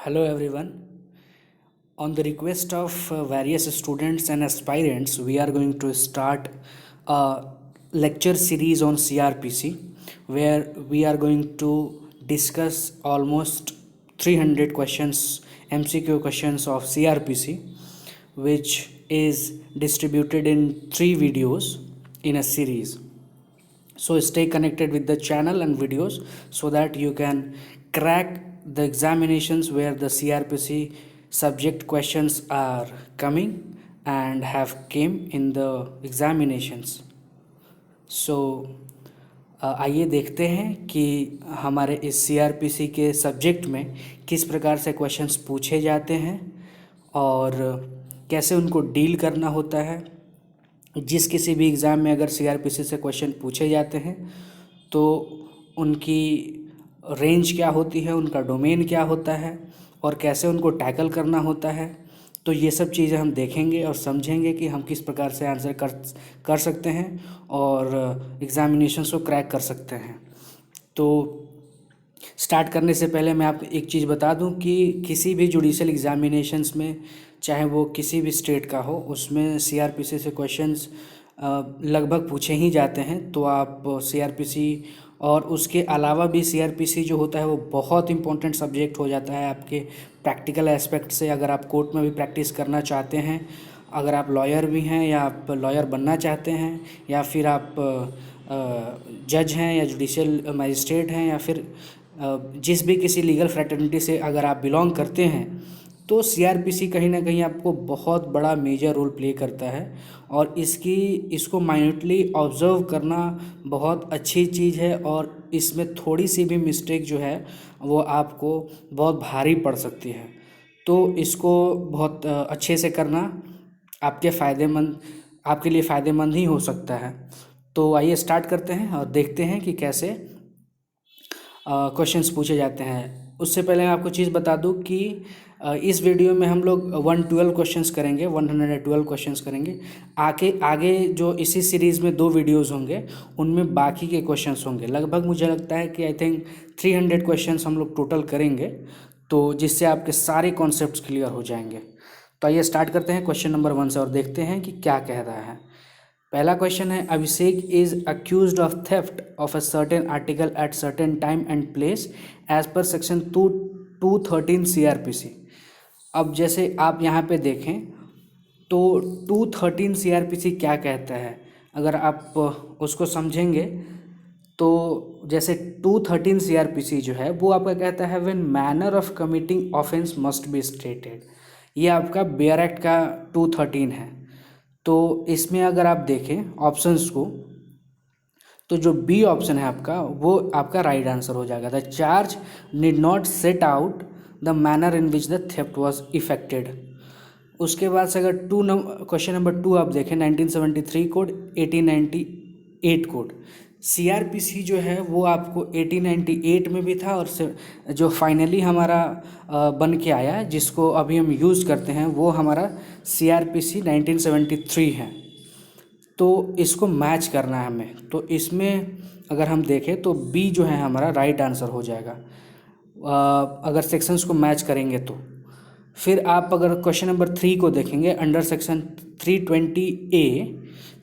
Hello everyone. On the request of various students and aspirants, we are going to start a lecture series on CRPC where we are going to discuss almost 300 questions, MCQ questions of CRPC, which is distributed in 3 videos in a series. So stay connected with the channel and videos so that you can crack the examinations where the CRPC subject questions are coming and have came in the examinations. So आइए देखते हैं कि हमारे इस CRPC के subject में किस प्रकार से क्वेश्चंस पूछे जाते हैं और कैसे उनको डील करना होता है। जिस किसी भी एग्ज़ाम में अगर CRPC से क्वेश्चन पूछे जाते हैं तो उनकी रेंज क्या होती है, उनका डोमेन क्या होता है और कैसे उनको टैकल करना होता है। तो ये सब चीज़ें हम देखेंगे और समझेंगे कि हम किस प्रकार से आंसर कर सकते हैं और एग्ज़ामिनेशंस को क्रैक कर सकते हैं। तो स्टार्ट करने से पहले मैं आपको एक चीज़ बता दूं कि किसी भी जुडिशल एग्ज़ामिनेशंस में, चाहे वो किसी भी स्टेट का हो, उसमें CRPC से क्वेश्चंस लगभग पूछे ही जाते हैं। तो आप CRPC और उसके अलावा भी CRPC जो होता है वो बहुत इंपॉर्टेंट सब्जेक्ट हो जाता है आपके प्रैक्टिकल एस्पेक्ट से। अगर आप कोर्ट में भी प्रैक्टिस करना चाहते हैं, अगर आप लॉयर भी हैं या आप लॉयर बनना चाहते हैं या फिर आप जज हैं या जुडिशियल मजिस्ट्रेट हैं या फिर जिस भी किसी लीगल फ्रैटर्निटी से अगर आप बिलोंग करते हैं, तो CRPC कहीं ना कहीं आपको बहुत बड़ा मेजर रोल प्ले करता है और इसको माइन्यूटली ऑब्ज़र्व करना बहुत अच्छी चीज़ है। और इसमें थोड़ी सी भी मिस्टेक जो है वो आपको बहुत भारी पड़ सकती है। तो इसको बहुत अच्छे से करना आपके लिए फ़ायदेमंद ही हो सकता है। तो आइए स्टार्ट करते हैं और देखते हैं कि कैसे क्वेश्चंस पूछे जाते हैं। उससे पहले मैं आपको चीज़ बता दूं कि इस वीडियो में हम लोग 112 क्वेश्चंस करेंगे, 112 क्वेश्चंस करेंगे। आगे जो इसी सीरीज़ में 2 वीडियोस होंगे उनमें बाकी के क्वेश्चंस होंगे। लगभग मुझे लगता है कि आई थिंक 300 क्वेश्चंस हम लोग टोटल करेंगे, तो जिससे आपके सारे कॉन्सेप्ट्स क्लियर हो जाएंगे। तो आइए स्टार्ट करते हैं क्वेश्चन नंबर 1 से और देखते हैं कि क्या कह रहा है। पहला क्वेश्चन है, Abhishek is accused of theft of a certain article at certain time and place as per section 213 CRPC। अब जैसे आप यहाँ पे देखें तो 213 CRPC क्या कहता है, अगर आप उसको समझेंगे तो जैसे 213 CRPC जो है वो आपका कहता है when manner of committing offence must be stated. ये आपका बेयर एक्ट का 213 है। तो इसमें अगर आप देखें ऑप्शंस को, तो जो बी ऑप्शन है आपका वो आपका राइट आंसर हो जाएगा। The charge need not set out the manner in which the theft was affected. उसके बाद से अगर क्वेश्चन नंबर 2 आप देखें, 1973 कोड, 1898 कोड। CRPC जो है वो आपको 1898 में भी था और जो फाइनली हमारा बन के आया जिसको अभी हम यूज़ करते हैं वो हमारा CRPC 1973 है। तो इसको मैच करना है हमें। तो इसमें अगर हम देखें तो बी जो है हमारा राइट आंसर हो जाएगा अगर सेक्शंस को मैच करेंगे तो। फिर आप अगर क्वेश्चन नंबर 3 को देखेंगे, under section 320A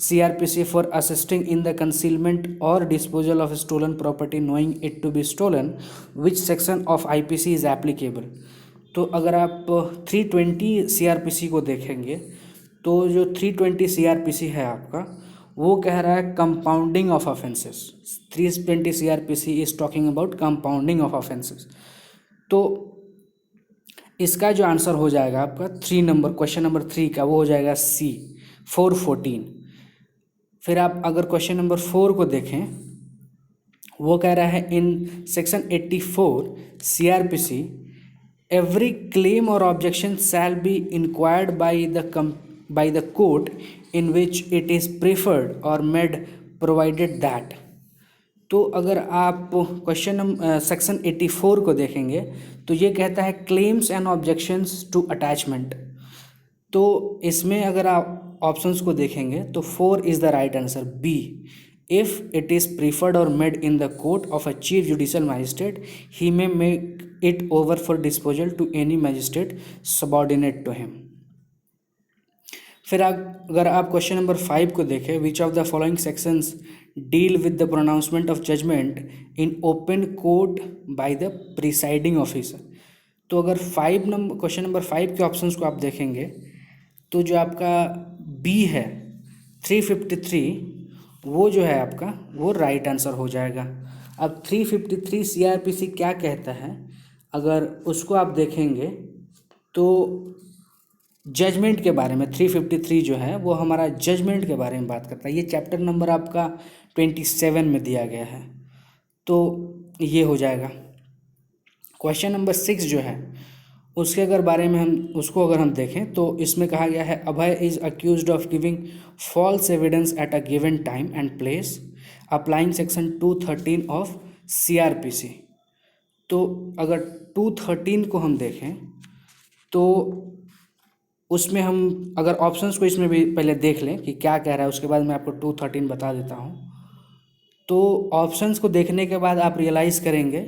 CRPC for assisting in the concealment और disposal of stolen property knowing it to be stolen, which section of IPC is applicable. तो अगर आप 320 CRPC को देखेंगे तो जो 320 CRPC है आपका वो कह रहा है compounding of offences. 320 CRPC is talking about compounding of offences. तो इसका जो आंसर हो जाएगा आपका क्वेश्चन नंबर 3 का वो हो जाएगा C 414। फिर आप अगर क्वेश्चन नंबर 4 को देखें, वो कह रहा है in section 84 CRPC every claim or objection shall be inquired by the court in which it is preferred or made provided that। तो अगर आप क्वेश्चन नंबर सेक्शन 84 को देखेंगे तो ये कहता है claims and objections to attachment. तो इसमें अगर आप ऑप्शंस को देखेंगे तो 4 is the right answer, B If it is preferred or made in the court of a chief judicial magistrate, he may make it over for disposal to any magistrate subordinate to him. फिर अगर आप question number 5 को देखें, which of the following sections deal with the pronouncement of judgment in open court by the presiding officer. तो अगर question number 5 के options को आप देखेंगे तो जो आपका बी है 353, वो जो है आपका वो राइट आंसर हो जाएगा। अब 353 सीआरपीसी क्या कहता है, अगर उसको आप देखेंगे तो जजमेंट के बारे में 353 जो है वो हमारा जजमेंट के बारे में बात करता है। ये चैप्टर नंबर आपका 27 में दिया गया है, तो ये हो जाएगा। क्वेश्चन नंबर 6 जो है उसके अगर हम देखें तो इसमें कहा गया है Abhay is accused of giving false evidence at a given time and place applying section 213 of CRPC. तो अगर 213 को हम देखें तो उसमें हम अगर ऑप्शंस को इसमें भी पहले देख लें कि क्या कह रहा है, उसके बाद मैं आपको 213 बता देता हूँ। तो ऑप्शंस को देखने के बाद आप रियलाइज़ करेंगे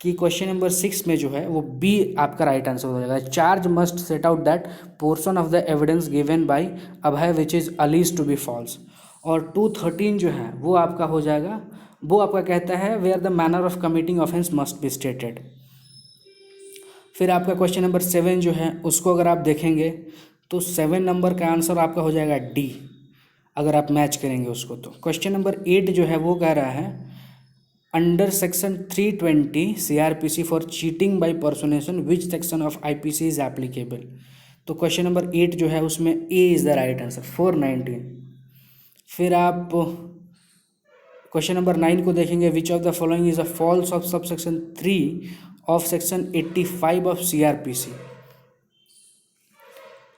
कि क्वेश्चन नंबर 6 में जो है वो बी आपका राइट आंसर हो जाएगा। Charge must set out that portion of the evidence given by Abhay which is alleged to be false. और 213 जो है वो आपका हो जाएगा, वो आपका कहता है where the manner of committing offence must be stated. फिर आपका क्वेश्चन नंबर 7 जो है उसको अगर आप देखेंगे तो 7 नंबर का आंसर आपका हो जाएगा डी, अगर आप मैच करेंगे उसको। तो क्वेश्चन नंबर 8 जो है वो कह रहा है under section 320 CRPC for cheating by personation which section of IPC is applicable. तो क्वेश्चन नंबर 8 जो है उसमें A is the right answer 419। फिर आप क्वेश्चन नंबर 9 को देखेंगे which of the following is a false of sub section 3 of section 85 of CRPC.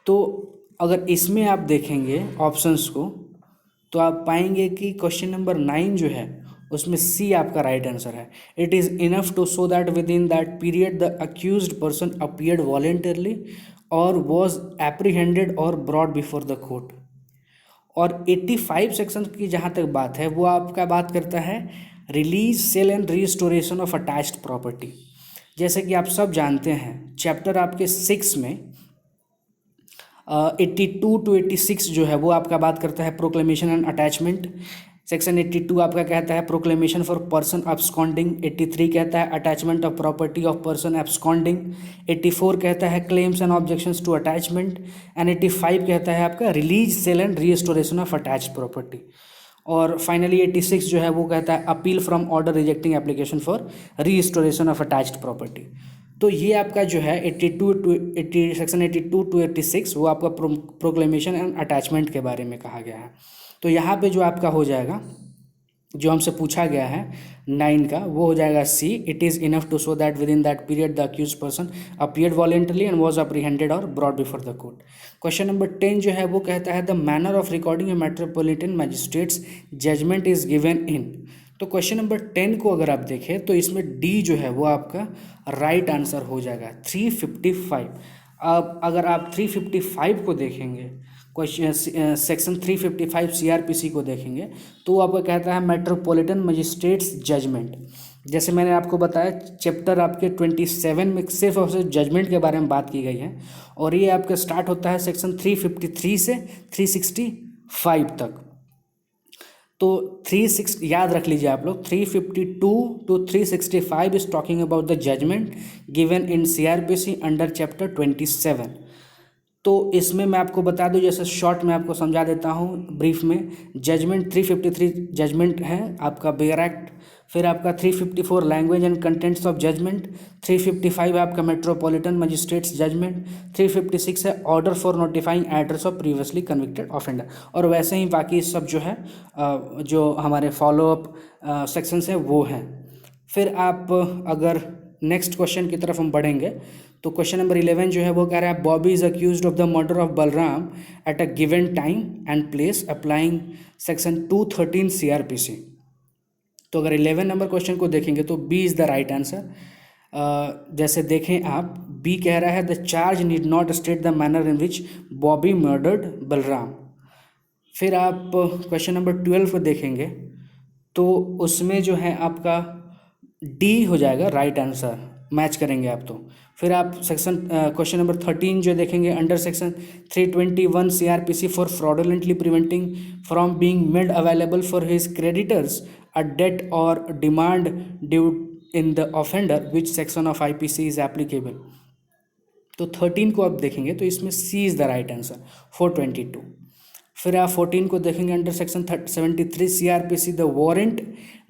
तो अगर इसमें आप देखेंगे ऑप्शंस को तो आप पाएंगे कि क्वेश्चन नंबर 9 जो है उसमें सी आपका राइट आंसर है। It is enough to show that within that period the accused person appeared voluntarily और वॉज एप्रीहेंडेड और ब्रॉड बिफोर द कोर्ट। और 85 सेक्शन की जहाँ तक बात है वो आपका बात करता है release sale and restoration of attached property. जैसे कि आप सब जानते हैं चैप्टर आपके 6 में 82 to 86 जो है वो आपका बात करता है प्रोक्लेमेशन एंड अटैचमेंट। सेक्शन 82 आपका कहता है प्रोक्लेमेशन फॉर पर्सन अब्सकॉन्डिंग। 83 कहता है attachment of property of person absconding. 84 कहता है claims and objections to attachment. And 85 कहता है आपका release sale and restoration of attached property. और फाइनली 86 जो है वो कहता है appeal from order rejecting application for restoration of attached property. तो ये आपका जो है 82 to 80 सेक्शन 82 to 86 वो आपका प्रोक्लेमेशन एंड अटैचमेंट के बारे में कहा गया है। तो यहाँ पे जो आपका हो जाएगा जो हमसे पूछा गया है 9 का वो हो जाएगा C. It is enough to show that within that period the accused person appeared voluntarily and was apprehended और brought before the court. Question number 10 जो है वो कहता है the manner of recording a metropolitan magistrate's judgement is given in. तो question number 10 को अगर आप देखें तो इसमें डी जो है वो आपका राइट आंसर हो जाएगा 355। अब अगर आप 355 को देखेंगे क्वेश्चन सेक्शन 355 सीआरपीसी को देखेंगे तो आपका कहता है मेट्रोपॉलिटन मजिस्ट्रेट्स जजमेंट। जैसे मैंने आपको बताया चैप्टर आपके 27 में सिर्फ और सिर्फ जजमेंट के बारे में बात की गई है और ये आपका स्टार्ट होता है सेक्शन 353 से 365 तक। तो 36 याद रख लीजिए आप लोग 352 to 365 is talking about the judgment given in CrPC under chapter 27। तो इसमें मैं आपको बता दूं जैसे शॉर्ट में आपको समझा देता हूं ब्रीफ में। जजमेंट 353 जजमेंट है आपका बेयर एक्ट। फिर आपका 354 language and contents of judgment. 355 आपका मेट्रोपॉलिटन मजिस्ट्रेट्स जजमेंट। 356 है order for notifying address of previously convicted offender. और वैसे ही बाकी सब जो है जो हमारे फॉलोअप सेक्शंस हैं वो हैं। फिर आप अगर नेक्स्ट क्वेश्चन की तरफ हम बढ़ेंगे तो क्वेश्चन नंबर 11 जो है वो कह रहा है Bobby is accused of the murder of Balram at a given time and place applying section 213 CrPC. तो अगर 11 नंबर क्वेश्चन को देखेंगे तो B is the right answer. जैसे देखें आप बी कह रहा है the charge need not state the manner in which Bobby murdered Balram. फिर आप क्वेश्चन नंबर 12 को देखेंगे तो उसमें जो है आपका डी हो जाएगा राइट आंसर, मैच करेंगे आप तो। फिर आप सेक्शन क्वेश्चन नंबर 13 जो देखेंगे, under section 321 CRPC for fraudulently preventing from being made available for his creditors a debt और demand due in the offender which section of IPC is applicable. तो 13 को आप देखेंगे तो इसमें C is the right answer, 422। फिर आप 14 को देखेंगे, under section 73 CRPC the warrant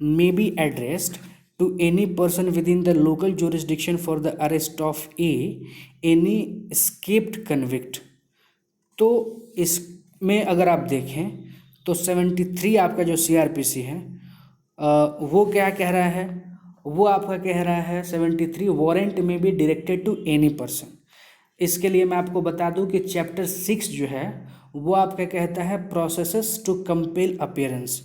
may be addressed to any person within the local jurisdiction for the arrest of any escaped convict. तो इसमें अगर आप देखें तो 73 आपका जो CRPC है वो क्या कह रहा है, वो आपका कह रहा है 73 वारंट में be directed to any person. इसके लिए मैं आपको बता दूं कि चैप्टर 6 जो है वो आपका कहता है प्रोसेसेस टू कंपेल अपीयरेंस।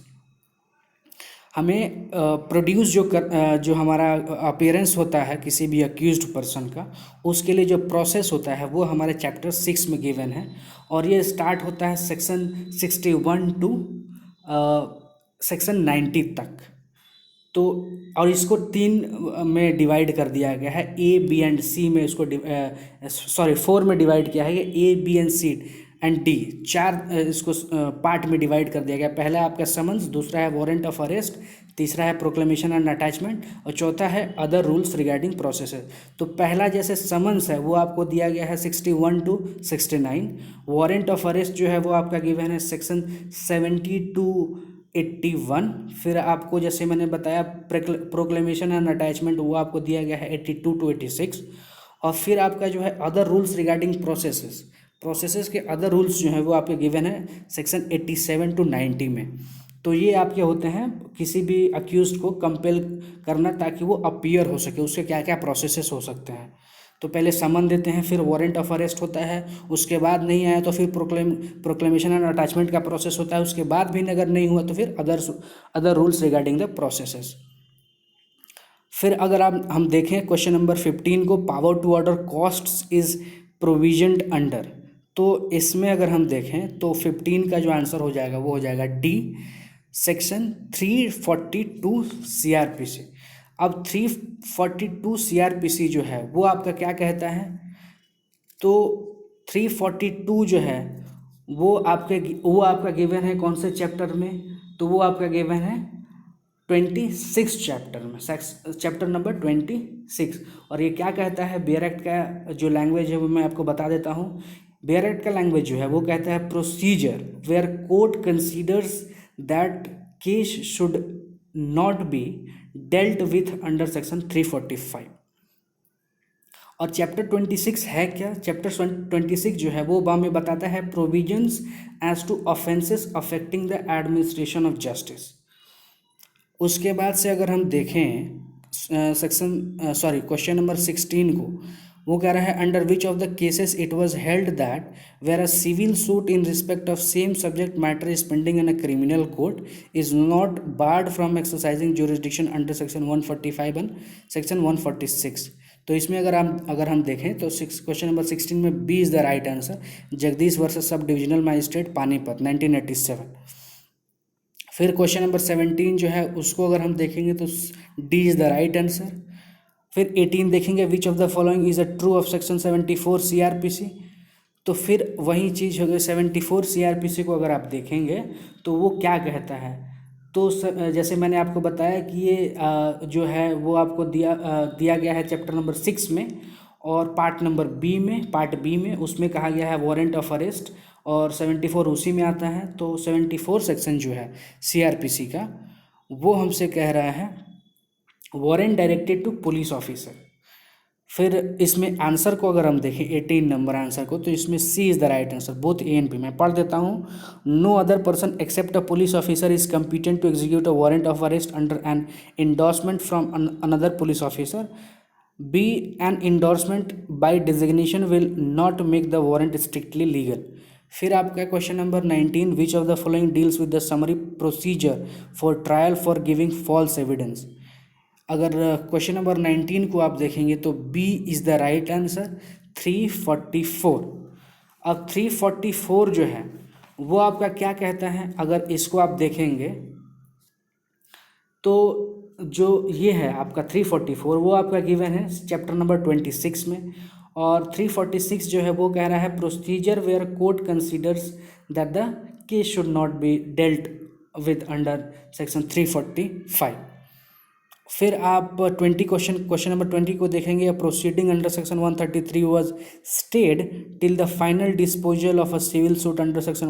हमें प्रोड्यूस जो हमारा अपीयरेंस होता है किसी भी अक्यूज्ड पर्सन का, उसके लिए जो प्रोसेस होता है वो हमारे चैप्टर 6 में गिवन है। और ये स्टार्ट होता है सेक्शन 61 टू सेक्शन 90 तक। तो और इसको 3 में डिवाइड कर दिया गया है, A, B एंड C में इसको 4 में डिवाइड किया है, A, B and C and D, 4 इसको पार्ट में डिवाइड कर दिया गया। पहला है आपका समन्स, दूसरा है वारंट ऑफ अरेस्ट, तीसरा है प्रोक्लेमेशन एंड अटैचमेंट, और चौथा है अदर रूल्स रिगार्डिंग प्रोसेसेस। तो पहला जैसे समन्स है वो आपको दिया गया है 61 टू 69। वारंट ऑफ अरेस्ट जो है वो आपका गिवन है सेक्शन 70 टू 81। फिर आपको जैसे मैंने बताया प्रोक्लेमेशन एंड अटैचमेंट वो आपको दिया गया है 82 टू 86। और फिर आपका जो है अदर रूल्स रिगार्डिंग प्रोसेसेस के अदर रूल्स जो हैं वो आपके गिवन है सेक्शन 87 टू 90 में। तो ये आपके होते हैं किसी भी अक्यूज्ड को कंपेल करना ताकि वो अपीयर हो सके, उसके क्या क्या प्रोसेसेस हो सकते हैं। तो पहले समन देते हैं, फिर वारंट ऑफ अरेस्ट होता है, उसके बाद नहीं आया तो फिर प्रोक्लेमेशन एंड अटैचमेंट का प्रोसेस होता है, उसके बाद भी अगर नहीं हुआ तो फिर other rules regarding the processes. फिर अगर हम देखें क्वेश्चन नंबर 15 को, power to order costs is provisioned under. तो इसमें अगर हम देखें तो 15 का जो आंसर हो जाएगा वो हो जाएगा डी, सेक्शन 342 CRPC। अब 342 CRPC जो है वो आपका क्या कहता है, तो 342 जो है वो आपका गिवन है कौन से चैप्टर में, तो वो आपका गिवन है 26 चैप्टर में, चैप्टर नंबर 26। और ये क्या कहता है, बेयर एक्ट का जो लैंग्वेज है वो मैं आपको बता देता हूँ। बेयर एक्ट का लैंग्वेज जो है वो कहता है procedure where court considers that case should not be dealt with under section 345। और चैप्टर 26 है क्या, चैप्टर 26 जो है वो हमें बताता है provisions as to offences affecting the administration of justice. उसके बाद से अगर हम देखें क्वेश्चन नंबर 16 को, वो कह रहा है under which of the cases it was held that where a civil suit in respect of same subject matter is pending in a criminal court is not barred from exercising jurisdiction under section 145 and section 146। तो इसमें अगर हम देखें तो question number 16 में B is the right answer, Jagdish versus sub divisional magistrate Panipat 1987। फिर question number 17 जो है उसको अगर हम देखेंगे तो D is the right answer. फिर 18 देखेंगे which of the following is a true of section 74 CRPC। तो फिर वही चीज़ हो गई, 74 CRPC को अगर आप देखेंगे तो वो क्या कहता है, तो जैसे मैंने आपको बताया कि ये जो है वो आपको दिया गया है चैप्टर नंबर 6 में, और पार्ट बी में उसमें कहा गया है वारंट ऑफ अरेस्ट, और 74 उसी में आता है। तो 74 सेक्शन जो है CRPC का वो हमसे कह रहा है warrant directed to police officer. फिर इसमें आंसर को अगर हम देखें 18 नंबर आंसर को, तो इसमें C is the right answer, both A and B. मैं पढ़ देता हूँ, no other person except a police officer is competent to execute a warrant of arrest under an endorsement from another police officer. B an endorsement by designation will not make the warrant strictly legal. फिर आपका question number 19, which of the following deals with the summary procedure for trial for giving false evidence. अगर question number 19 को आप देखेंगे तो B is the right answer, 344। अब 344 जो है वो आपका क्या कहता है, अगर इसको आप देखेंगे तो जो ये है आपका 344 वो आपका गिवन है चैप्टर नंबर 26 में, और 346 जो है वो कह रहा है procedure where court considers that the case should not be dealt with under section 345। फिर आप 20 क्वेश्चन नंबर 20 को देखेंगे। Proceeding under section 133 was stayed till the final disposal of a civil suit under section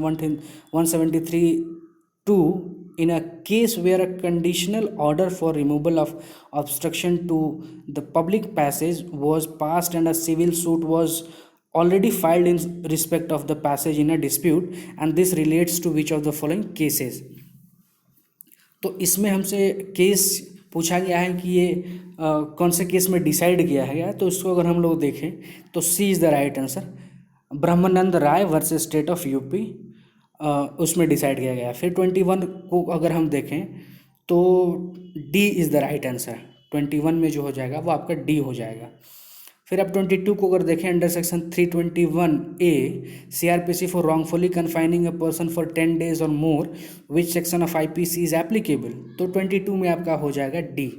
173(2) in a case where a conditional order for removal of obstruction to the public passage was passed and a civil suit was already filed in respect of the passage in a dispute, and this relates to which of the following cases। तो इसमें हमसे case पूछा गया है कि ये कौन से केस में डिसाइड किया है, तो इसको अगर हम लोग देखें तो C is the right answer. Brahmanand Rai versus state of UP, उसमें डिसाइड किया गया। फिर 21 को अगर हम देखें तो D is the right answer. 21 में जो हो जाएगा वो आपका डी हो जाएगा। फिर आप 22 को अगर देखें under section 321A CRPC for wrongfully confining a person for 10 days और more which section of IPC is applicable, तो 22 में आपका हो जाएगा डी।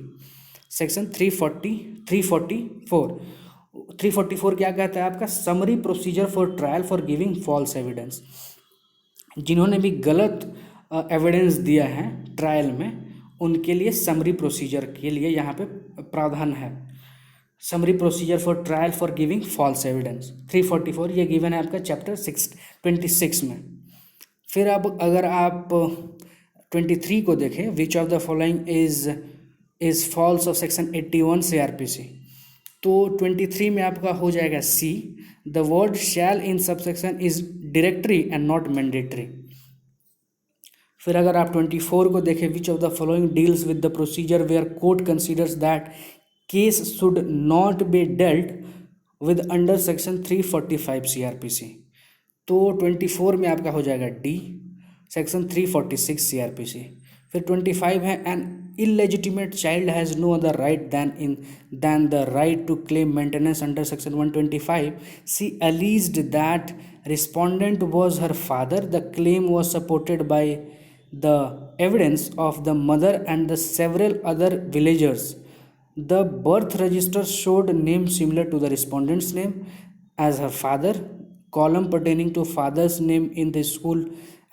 सेक्शन 344 क्या कहता है आपका, summary procedure for trial for giving false evidence. जिन्होंने भी गलत एविडेंस दिया है ट्रायल में उनके लिए समरी प्रोसीजर के लिए यहाँ पे प्रावधान है। Summary procedure for trial for giving false evidence 344 ये गिवन है आपका चैप्टर 26 में। फिर अब अगर आप 23 को देखें, which of the following is false of section 81 CRPC, तो 23 में आपका हो जाएगा C, the word shall in subsection is directory and not mandatory. फिर अगर आप 24 को देखें, which of the following deals with the procedure where court considers that case should not be dealt with under section 345 CRPC, तो 24 में आपका हो जाएगा डी, सेक्शन 346 CRPC। फिर 25 है, an illegitimate child has no other right than the right to claim maintenance under section 125। She alleged that respondent was her father. The claim was supported by the evidence of the mother and the several other villagers. The birth register showed name similar to the respondent's name as her father. Column pertaining to father's name in the school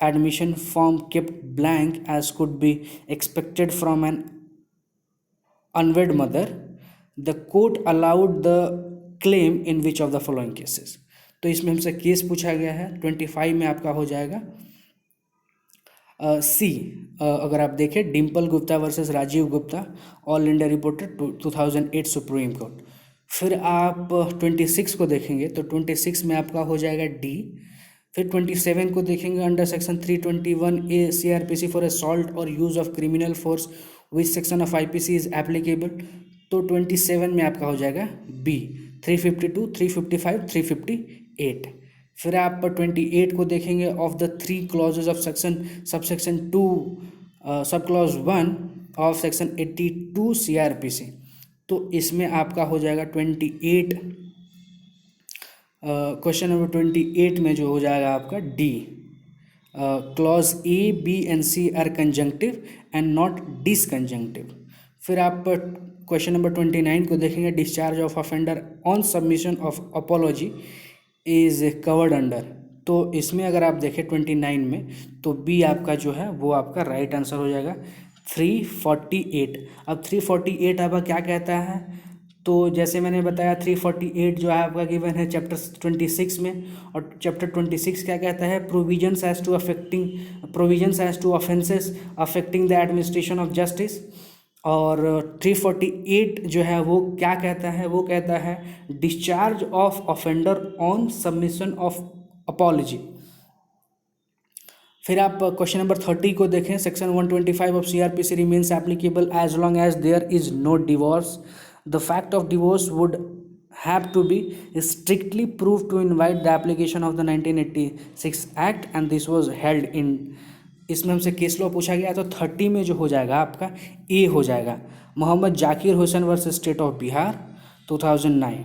admission form kept blank as could be expected from an unwed mother. The court allowed the claim in which of the following cases, तो इसमें हमसे case पूछा गया है। 25 में आपका हो जाएगा सी। अगर आप देखें, Dimple Gupta versus Rajeev Gupta, all India reporter 2008 supreme court. फिर आप 26 को देखेंगे तो 26 में आपका हो जाएगा डी। फिर 27 को देखेंगे, under section 321A CRPC for assault or use of criminal force which section of IPC is applicable, तो 27 में आपका हो जाएगा बी। 352, 355, 358। फिर आप 28 को देखेंगे, of the 3 clauses of subsection 2 sub clause 1 of section 82 CRPC, तो इसमें आपका हो जाएगा 28। क्वेश्चन नंबर 28 में जो हो जाएगा आपका D, clause A, B and C are conjunctive and not disjunctive. फिर आप क्वेश्चन नंबर 29 को देखेंगे, discharge of offender on submission of apology is covered under, तो इसमें अगर आप देखें 29 में तो बी आपका जो है वो आपका राइट आंसर हो जाएगा 348। अब 348 आपका क्या कहता है, तो जैसे मैंने बताया 348 जो है आपका गिवन है चैप्टर 26 में, और चैप्टर 26 क्या कहता है, provisions as to offences affecting the administration of justice. और 348 जो है वो क्या कहता है, वो कहता है discharge of offender on submission of apology. फिर आप क्वेश्चन नंबर 30 को देखें, section 125 of CRPC remains applicable as long as there is no divorce. The fact of divorce would have to be strictly proved to invite the application of the 1986 Act and this was held in, इसमें हमसे case law पूछा गया। तो 30 में जो हो जाएगा आपका ए हो जाएगा, Mohammad Zakir Hussain versus state of Bihar 2009।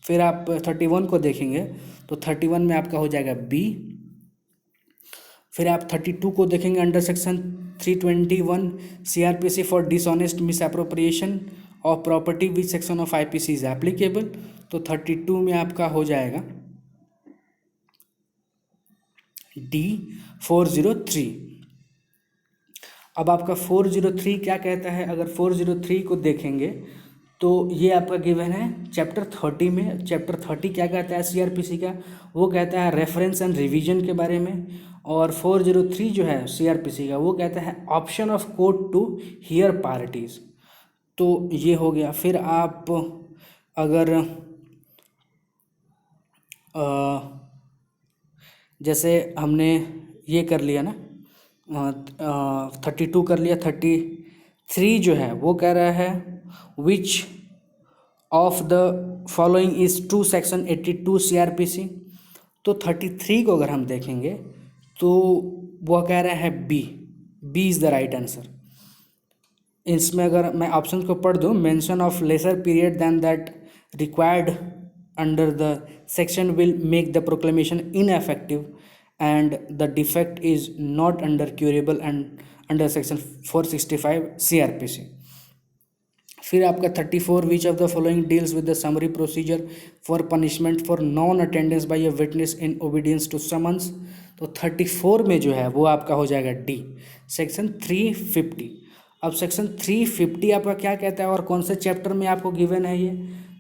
फिर आप 31 को देखेंगे तो 31 में आपका हो जाएगा बी। फिर आप 32 को देखेंगे, under section 321 CRPC for dishonest misappropriation of property, which section of IPC is applicable? तो 32 में आपका हो जाएगा D 403। अब आपका 403 क्या कहता है? अगर 403 को देखेंगे तो ये आपका गिवन है चैप्टर 30 में। चैप्टर 30 क्या कहता है सीआरपीसी का? वो कहता है रेफरेंस एंड रिवीजन के बारे में। और 403 जो है सीआरपीसी का वो कहता है option of court to hear parties. तो ये हो गया। फिर आप अगर जैसे हमने ये कर लिया ना, 32 कर लिया, 33 जो है वो कह रहा है which of the following is to section 82 CRPC। तो 33 को अगर हम देखेंगे तो वो कह रहा है B is the right answer. इसमें अगर मैं ऑप्शन को पढ़ दूँ, mention of lesser period than that required under the section will make the proclamation ineffective and the defect is not under curable and under section 465 CRPC। फिर आपका 34 which of the following deals with the summary procedure for punishment for non attendance by a witness in obedience to summons. तो 34 में जो है वो आपका हो जाएगा डी सेक्शन 350। अब सेक्शन 350 आपका क्या कहता है और कौन से चैप्टर में आपको गिवन है ये?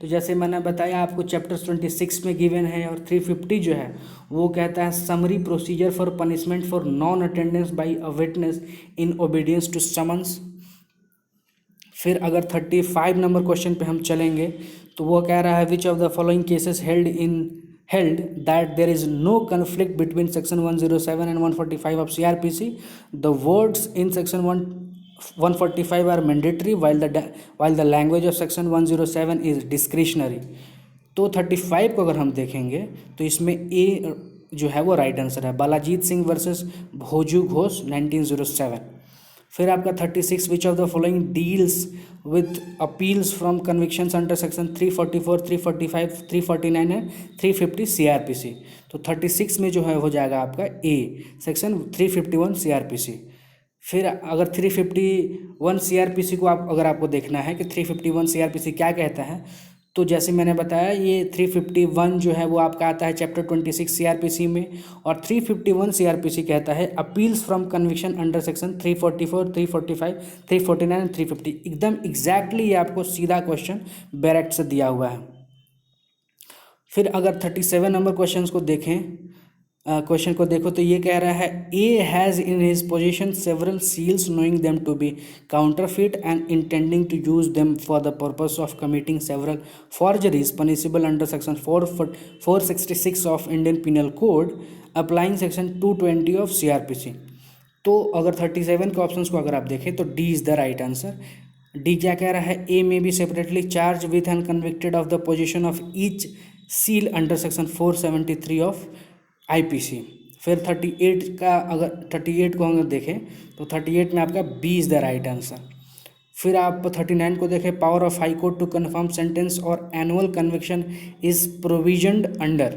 तो जैसे मैंने बताया आपको चैप्टर 26 में गिवन है। और 350 जो है वो कहता है summary procedure for punishment for non attendance by a witness in obedience to summons. फिर अगर 35 नंबर क्वेश्चन पे हम चलेंगे तो वो कह रहा है which of the following cases held that there is no conflict between section 107 and 145 of CRPC. The words in section 145 are mandatory while the language of section 107 is discretionary। तो 35 को अगर हम देखेंगे तो इसमें ए जो है वो राइट आंसर है, बालाजीत सिंह वर्सेस भोजू घोष 1907। फिर आपका 36 विच of the following deals with appeals from convictions under section 344, 345, 349 and 350 CRPC। तो 36 में जो है हो जाएगा आपका ए सेक्शन 351 CRPC। फिर अगर 351 CRPC को अगर आपको देखना है कि 351 CRPC क्या कहता है, तो जैसे मैंने बताया ये 351 जो है वो आपका आता है चैप्टर 26 CRPC में। और 351 CRPC कहता है appeals from conviction under section 344, 345, 349 and 350। एकदम एग्जैक्टली ये आपको सीधा क्वेश्चन डायरेक्ट से दिया हुआ है। फिर अगर 37 नंबर क्वेश्चन को देखो तो ये कह रहा है A has in his position several seals knowing them to be counterfeit and intending to use them for the purpose of committing several forgeries punishable under section 466 of Indian penal code applying section 220 of CRPC। तो अगर 37 के options को अगर आप देखें तो D is the right answer. D क्या कह रहा है? ए में B separately charge with and convicted of the position of each seal under section 473 of IPC। फिर 38 का अगर 38 को अगर देखें तो 38 में आपका B is the right answer. फिर आप 39 को देखें power of high court to confirm sentence or annul conviction is provisioned under.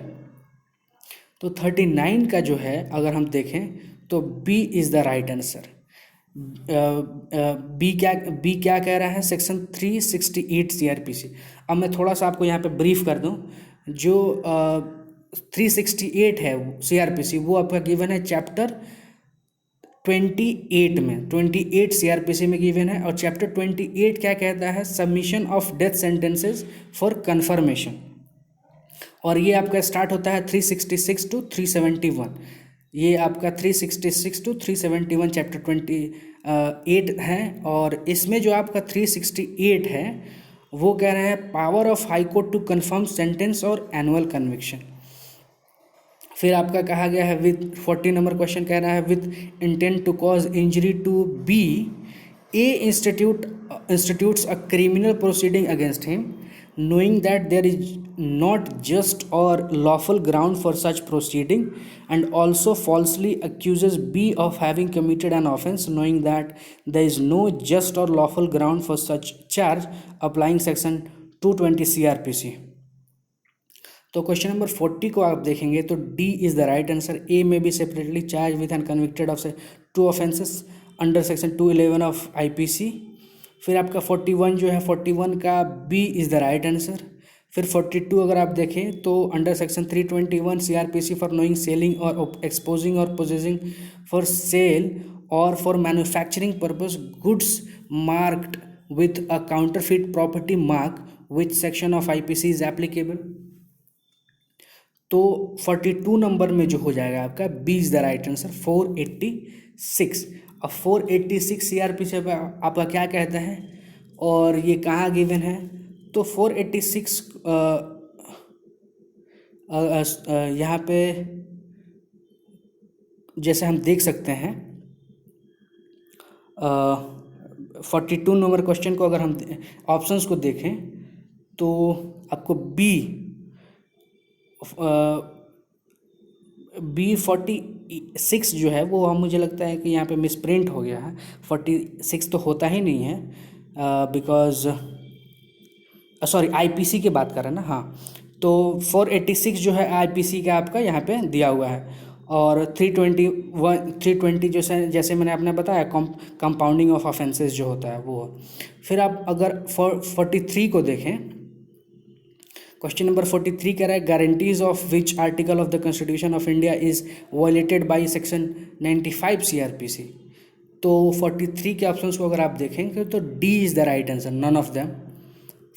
तो 39 का जो है अगर हम देखें तो B is the right answer. B क्या कह रहा है? Section 368 CRPC। अब मैं थोड़ा सा आपको यहाँ पे ब्रीफ कर दूँ। जो 368 है CRPC वो आपका गिवन है चैप्टर 28 में, 28 CRPC में गिवन है। और चैप्टर 28 क्या कहता है? Submission of death sentences for conformation. और ये आपका स्टार्ट होता है 366 टू 371। ये आपका 366 टू 371 चैप्टर 28 है। और इसमें जो आपका 368 है वो कह रहा है power of high court to confirm sentence or annul conviction. फिर आपका कहा गया है विथ 40 नंबर क्वेश्चन कह रहा है with intent to cause injury to B A institutes a criminal proceeding against him knowing that there is not just or lawful ground for such proceeding and also falsely accuses B of having committed an offence knowing that there is no just or lawful ground for such charge applying section 220 CRPC। तो question number 40 को आप देखेंगे तो D is the right answer. A में B separately charge with and convicted of 2 offences under section 211 of IPC. फिर आपका 41 जो है, 41 का B is the right answer. फिर 42 अगर आप देखें तो under section 321 CRPC for knowing, selling or exposing or possessing for sale or for manufacturing purpose goods marked with a counterfeit property mark, which section of IPC is applicable. तो 42 number में जो हो जाएगा आपका B is the right answer, 486। अब 486 CrPC आपका क्या कहता है और ये कहाँ गिवन है? तो 486 यहाँ पे जैसे हम देख सकते हैं 42 नंबर क्वेश्चन को अगर हम ऑप्शंस को देखें तो आपको बी 46 जो है वो हम, मुझे लगता है कि यहाँ पे मिसप्रिंट हो गया है। 46 तो होता ही नहीं है, बिकॉज सॉरी आईपीसी की बात कर रहे हैं ना। हाँ, तो 486 जो है आईपीसी का आपका यहाँ पे दिया हुआ है। और 320 जैसे मैंने आपने बताया कंपाउंडिंग ऑफ ऑफेंसेस जो होता है वो। फिर आप अगर 43 को देखें, क्वेश्चन नंबर 43 कह रहा है guarantees of which article of the constitution of India is violated by section 95 CRPC. तो 43 के ऑप्शंस को अगर आप देखेंगे तो D is the right answer, none of them.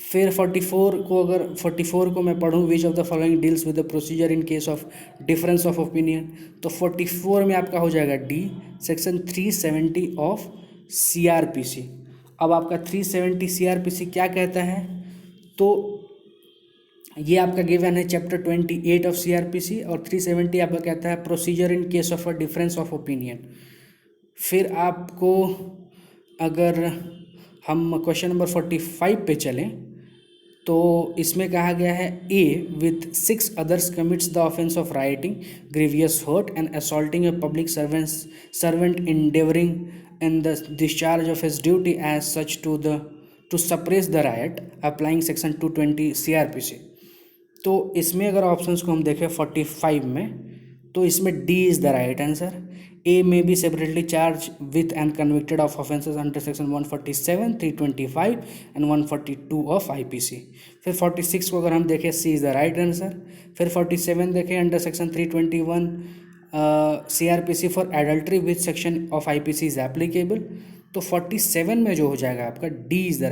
फिर 44 को मैं पढ़ूँ, which of the following deals with the procedure in case of difference of opinion. तो 44 में आपका हो जाएगा डी, सेक्शन 370 ऑफ सीआरपीसी। अब आपका 370 सीआरपीसी क्या कहता है? तो ये आपका गिवन है चैप्टर 28 ऑफ सीआरपीसी, और 370 आपका कहता है procedure in case of a difference of opinion. फिर आपको अगर हम क्वेश्चन नंबर 45 पे चलें तो इसमें कहा गया है A with 6 others commits the offence of rioting grievous hurt and assaulting a public servant endeavouring in the discharge of his duty as such to suppress the riot applying section 220 CRPC. तो इसमें अगर options को हम देखें 45 में, तो इसमें D is the right answer. A में B separately charge with and convicted of offences under section 147, 325 and 142 of IPC. फिर 46 को अगर हम देखें, C is the right answer. फिर 47 देखें, under section 321 CRPC for adultery with section of IPC is applicable. तो 47 में जो हो जाएगा आपका D is the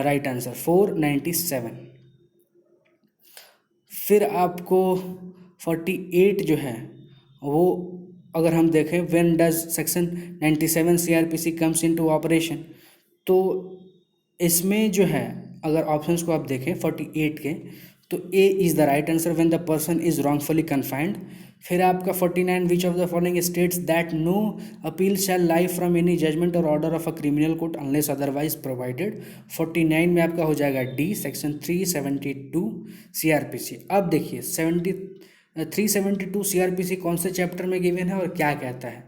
right answer, 497। फिर आपको 48 जो है वो अगर हम देखें, when does section 97 CrPC comes into operation. तो इसमें जो है अगर ऑप्शंस को आप देखें 48 के, तो A is the right answer, when the person is wrongfully confined. फिर आपका 49 which of the following states that no appeal shall lie from any judgment or order of a criminal court unless otherwise provided. 49 में आपका हो जाएगा D, section 372 CrPC. अब देखिए 372 CrPC कौन से चैप्टर में गिवन है और क्या कहता है?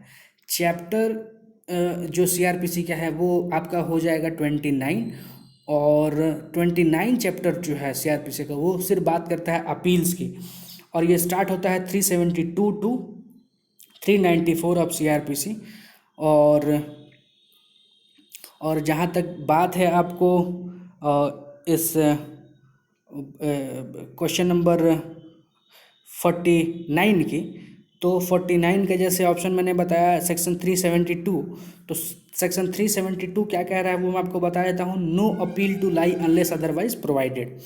चैप्टर जो सीआरपीसी का है वो आपका हो जाएगा 29, और 29 चैप्टर जो है सीआरपीसी का वो सिर्फ बात करता है अपील्स की, और ये स्टार्ट होता है 372 टू 394 ऑफ सीआरपीसी। और जहाँ तक बात है आपको इस क्वेश्चन नंबर 49 की, तो 49 का जैसे ऑप्शन मैंने बताया सेक्शन 372, तो सेक्शन 372 क्या कह रहा है वो मैं आपको बता देता हूँ, no appeal to lie unless otherwise provided.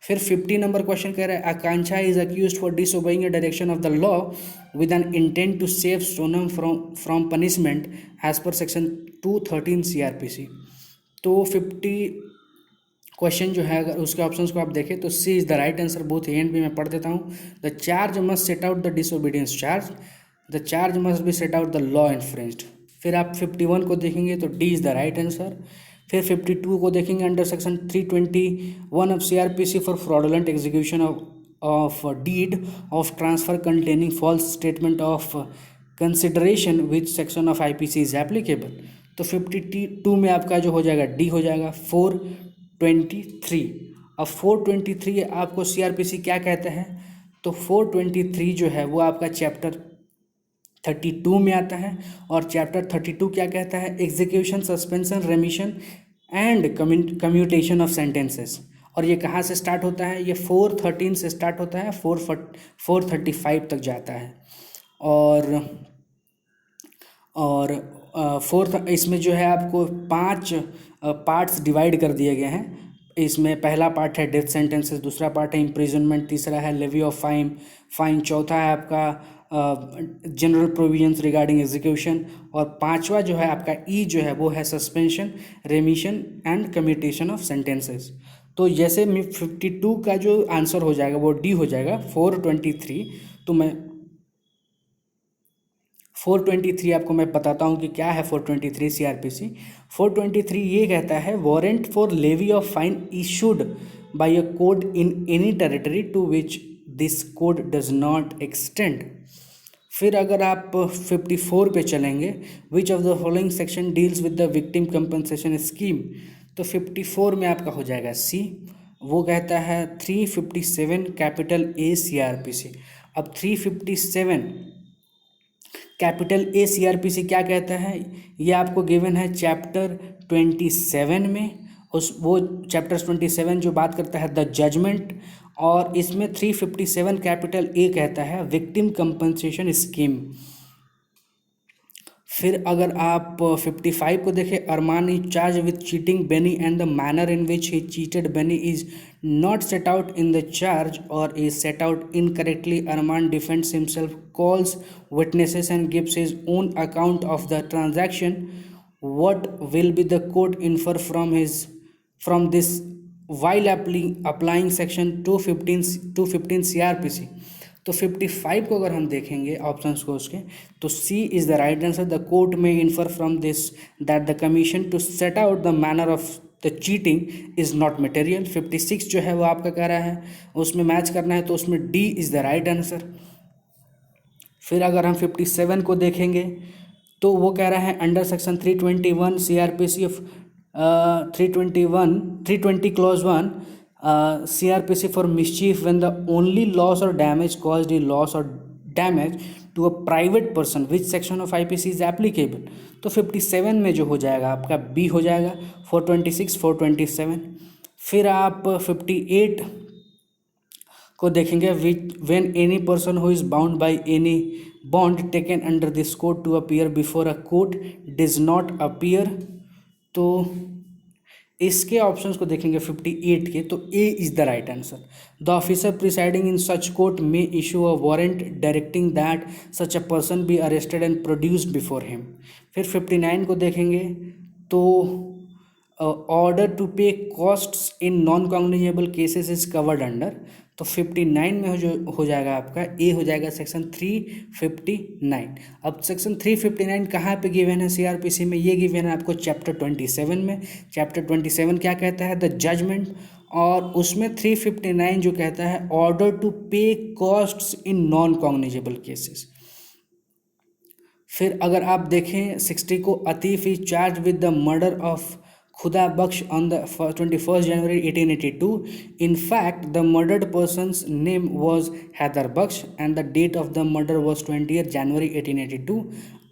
फिर 50 नंबर क्वेश्चन कह रहा है Akanksha is accused for disobeying a direction of the law with an intent to save Sonam from punishment as per section 213 CrPC. तो 50 क्वेश्चन जो है अगर उसके ऑप्शंस को आप देखें तो C is the right answer, both A and B मैं पढ़ देता हूँ। The charge must set out the disobedience charge, the charge must be set out the law infringed. फिर आप 51 को देखेंगे तो D is the right answer. फिर 52 को देखेंगे, under section 321 of CRPC for fraudulent execution of deed of transfer containing false statement of consideration which section of IPC is applicable. तो 52 में आपका जो हो जाएगा डी हो जाएगा, 423। अब 423 आपको सीआरपीसी क्या कहता है? तो 423 जो है वो आपका चैप्टर 32 में आता है। और चैप्टर 32 क्या कहता है? Execution, suspension, रेमिशन and commutation of sentences. और ये कहाँ से स्टार्ट होता है? ये 413 से स्टार्ट होता है, 435 तक जाता है। और फोर्थ इसमें जो है आपको 5 पार्ट्स डिवाइड कर दिए गए हैं। इसमें पहला पार्ट है डेथ सेंटेंसेस, दूसरा पार्ट है इम्प्रिजनमेंट, तीसरा है लेवी ऑफ फाइन, चौथा है आपका जनरल प्रोविजंस रिगार्डिंग एग्जीक्यूशन, और पांचवा जो है आपका ई जो है वो है suspension, रेमिशन and commutation of sentences. तो जैसे 52 का जो आंसर हो जाएगा वो डी हो जाएगा, 423। तो मैं 423 आपको मैं बताता हूँ कि क्या है 423 CRPC। 423 ये कहता है warrant for levy of fine issued by a court in any territory to which this code does not extend. फिर अगर आप 54 पे चलेंगे, which of the following section deals with the victim compensation scheme, तो 54 में आपका हो जाएगा सी। वो कहता है 357 कैपिटल ए CRPC। अब 357 कैपिटल ए CRPC क्या कहता है? ये आपको गिवन है चैप्टर 27 में। उस वो चैप्टर 27 जो बात करता है द जजमेंट, और इसमें 357 कैपिटल ए कहता है विक्टिम कंपनसेशन स्कीम। फिर अगर आप 55 को देखें, Arman is charge with cheating Benny and the manner in which he cheated Benny is not set out in the charge or is set out incorrectly. Arman defends himself, calls witnesses and gives his own account of the transaction. what will be the court infer from this while applying section 215 CRPC। तो 55 को अगर हम देखेंगे options को उसके, तो C is the right answer. The court may infer from this that the commission to set out the manner of the cheating is not material. 56 जो है वो आपका कह रहा है उसमें मैच करना है, तो उसमें D is the right answer. फिर अगर हम 57 को देखेंगे तो वो कह रहा है under section 321 CRPC of 320 clause 1 CRPC for mischief when the only loss or damage caused is loss or damage to a private person which section of IPC is applicable. तो 57 में जो हो जाएगा आपका बी हो जाएगा, 426 427। फिर आप 58 को देखेंगे, when any person who is bound by any bond taken under this code to appear before a court does not appear. तो इसके ऑप्शंस को देखेंगे 58 के, तो A is the right answer. The officer presiding in such court may issue a warrant directing that such a person be arrested and produced before him. फिर 59 को देखेंगे तो order to pay costs in non cognizable cases is covered under. तो 59 में जो हो जाएगा आपका ए हो जाएगा सेक्शन 359। अब सेक्शन 359 कहाँ पे गिवन है CRPC में? ये गिवन है आपको चैप्टर 27 में। चैप्टर 27 क्या कहता है? The judgment. और उसमें 359 जो कहता है order to pay costs in non cognizable cases. फिर अगर आप देखें 60 को, Atif is charge with the murder of Khuda Bakhsh on the 21st January 1882. In fact, the murdered person's name was Haider Baksh and the date of the murder was 20th January 1882.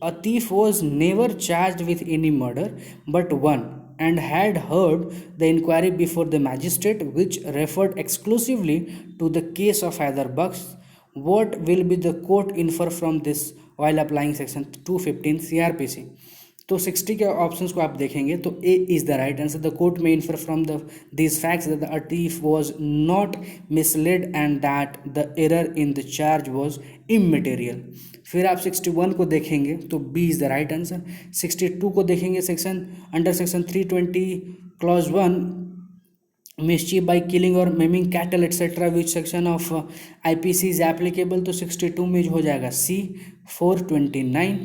Atif was never charged with any murder but one and had heard the inquiry before the magistrate which referred exclusively to the case of Haider Baksh. What will be the court infer from this while applying section 215 CRPC? तो 60 के options को आप देखेंगे तो A is the right answer. The court may infer from this facts that the Atif was not misled and that the error in the charge was immaterial. फिर आप 61 को देखेंगे तो B is the right answer. 62 को देखेंगे under section 320 clause 1 mischief by killing or maiming cattle etc. which section of IPC is applicable। तो 62 में जो हो जाएगा सी 429।